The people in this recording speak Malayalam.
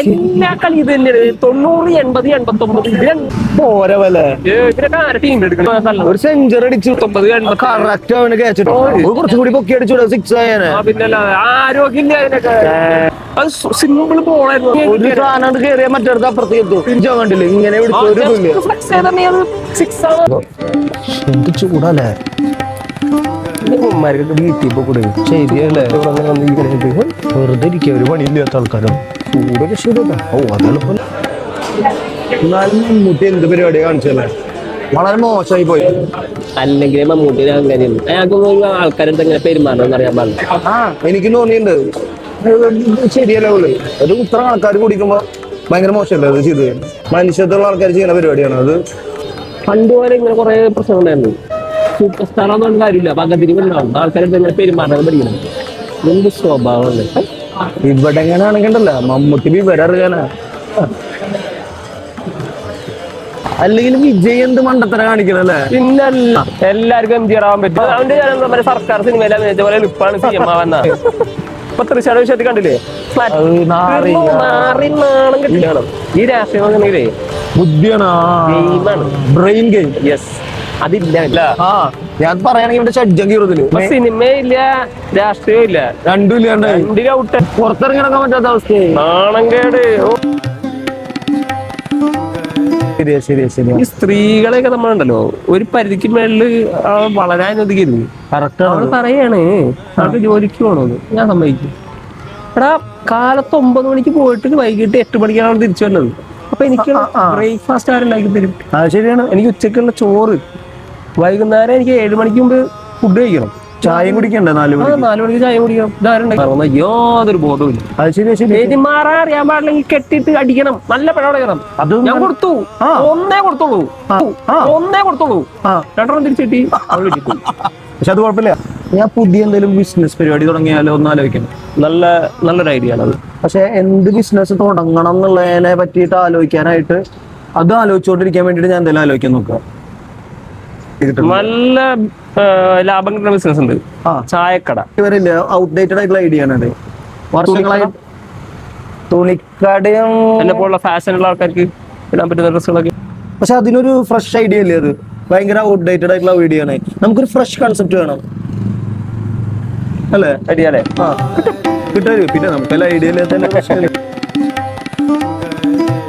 എല്ലാ കളി ഇത് തന്നെയാണ് 90, 80, 89 പോരെ പോലെ ടീം എടുക്കണം. ഒരു സെഞ്ചുറി അടിച്ചു 90, 80 കറക്റ്റ് അവന് കേച്ചിട്ട് കുറച്ചുകൂടി പൊക്കി അടിച്ചു 6 ആയാനെ. പിന്നെ ആരോഗ്യമില്ല അതിനൊക്കെ. അത് സിമ്പിൾ ബോളായിരുന്നു. ഒരു സാധനം കയറിയാൽ മറ്റടുത്ത് അപ്പുറത്തേക്ക് എത്തും. കണ്ടില്ലേ ഇങ്ങനെ എന്ത് ചൂടല്ലേ വീട്ടിൽ കൂടെ ശരിയല്ലേ. വെറുതെ ഇരിക്കുക ഒരു പണിയില്ലാത്ത ആൾക്കാരും ചൂടൊക്കെ ശരിയല്ല. ഓ അതാണ് മമ്മൂട്ടി എന്ത് പരിപാടി കാണിച്ചല്ലേ, വളരെ മോശമായി പോയി. അല്ലെങ്കിൽ മമ്മൂട്ടി അയാൾക്കൊന്നും ആൾക്കാരെടുത്ത് എങ്ങനെ പെരുമാറണം അറിയാൻ പാടില്ല. എനിക്ക് തോന്നിയിട്ടുണ്ട് ശരിയല്ല ഉള്ളു. ഒരു ഇത്ര ആൾക്കാർ കുടിക്കുമ്പോ ഭയങ്കര മോശമല്ലേ അത് ചെയ്ത്. മനുഷ്യത്തുള്ള ആൾക്കാർ ചെയ്യുന്ന പരിപാടിയാണ് അത്. പണ്ട് പോലെ ഇങ്ങനെ കുറെ പ്രശ്നം ഉണ്ടായിരുന്നു. സൂപ്പർ സ്റ്റാർ ഒന്നും കാര്യമില്ല. പകതിരി ഉണ്ടാവും ആൾക്കാരെടുത്ത് എങ്ങനെ പെരുമാറാൻ പഠിക്കണം. എന്ത് സ്വഭാവമല്ലേ. ഇവിടെ എങ്ങനെയാണെങ്കിണ്ടല്ല മമ്മൂട്ടി വിവരറിയാനാ. അല്ലെങ്കിൽ വിജയ് എന്ത് മണ്ടത്തര കാണിക്കണല്ലേ. പിന്നല്ല എല്ലാവർക്കും എംജിആർ ആവാൻ പറ്റും. അവന്റെ സർക്കാർ സിനിമയിൽ അഭിനയിച്ച പോലെ എളുപ്പമാണ് CM ആവാന്ന. ഇപ്പൊ തൃശ്ശൂർ വിഷയത്തിൽ കണ്ടില്ലേ, നാണം കിട്ടിയാണ് ഈ രാഷ്ട്രീയം. ബുദ്ധിയാണ്, ബ്രെയിൻ ഗെയിം. യെസ്, അതില്ല. ഞാൻ പറയുകയാണെങ്കിൽ ഇവിടെ ഷഡ്ജം കീറുന്നില്ല. സിനിമയില്ല, രാഷ്ട്രീയം ഇല്ല, രണ്ടും ഇല്ലാണ്ട് രണ്ടിലൗട്ട് പുറത്തിറങ്ങി നടക്കാൻ പറ്റാത്ത അവസ്ഥയായി. നാണം കേട്. ഈ സ്ത്രീകളെയൊക്കെ നമ്മളുണ്ടല്ലോ ഒരു പരിധിക്ക് മേളില് വളരാൻ അനുവദിക്കരുത്. അവള് പറയാണ് അവൾക്ക് ജോലിക്ക് പോകണമെന്ന്. ഞാൻ സമ്മതിക്കും. എടാ കാലത്ത് 9 മണിക്ക് പോയിട്ട് വൈകിട്ട് 8 മണിക്കാണ് തിരിച്ചു വന്നത്. അപ്പൊ എനിക്ക് ബ്രേക്ക്ഫാസ്റ്റ് ആരുണ്ടാക്കി തരും. ശരിയാണ്. എനിക്ക് ഉച്ചക്കുള്ള ചോറ്, വൈകുന്നേരം എനിക്ക് 7 മണിക്ക് മുമ്പ് ഫുഡ് കഴിക്കണം. ചായയും കുടിക്കണ്ടേ? 4 മണിക്ക് ചായ കുടിക്കണം. ഇതാരുണ്ടാക്കി യാതൊരു ബോധവുമില്ല. പെരുമാറാൻ അറിയാൻ പാടില്ലെങ്കിൽ കെട്ടിട്ട് അടിക്കണം. നല്ല പഴം അടക്കണം. അത് ഞാൻ കൊടുത്തു. ഒന്നേ കൊടുത്തോളൂ. 2 തിരിച്ചിട്ടി. പക്ഷെ അത് കുഴപ്പമില്ല. ഞാൻ പുതിയ എന്തെങ്കിലും ബിസിനസ് പരിപാടി തുടങ്ങിയാലോ ഒന്ന് ആലോചിക്കണം. നല്ലൊരു ഐഡിയ ആണ് അത്. പക്ഷെ എന്ത് ബിസിനസ് തുടങ്ങണം എന്നുള്ളതിനെ പറ്റിയിട്ട് ആലോചിക്കാനായിട്ട് അത് ആലോചിച്ചുകൊണ്ടിരിക്കാൻ വേണ്ടിട്ട് ഞാൻ എന്തെങ്കിലും ആലോചിക്കാൻ നോക്കുക. നല്ല ലാഭം കിട്ടുന്ന ബിസിനസ് ഉണ്ട്. ചായക്കട. ഇവരില്ല ഔട്ട്ഡേറ്റഡ് ആയിട്ടുള്ള ഐഡിയ ആണ്. വർഷങ്ങളായി തുണിക്കടയും എന്നെ പോലുള്ള ഫാഷനുള്ള ആൾക്കാർക്ക് ഇടാൻ പറ്റുന്ന ഡ്രസ്സുകളൊക്കെ. പക്ഷെ അതിനൊരു ഫ്രഷ് ഐഡിയ അല്ലേ അത്? ഭയങ്കര ഔട്ട്ഡേറ്റഡ് ആയിട്ടുള്ള ഐഡിയ ആണ്. നമുക്കൊരു ഫ്രഷ് കൺസെപ്റ്റ് വേണം അല്ലേ? ഐഡിയ അല്ലേ? കിട്ടും. പിന്നെ നമുക്കെല്ലാം ഐഡിയ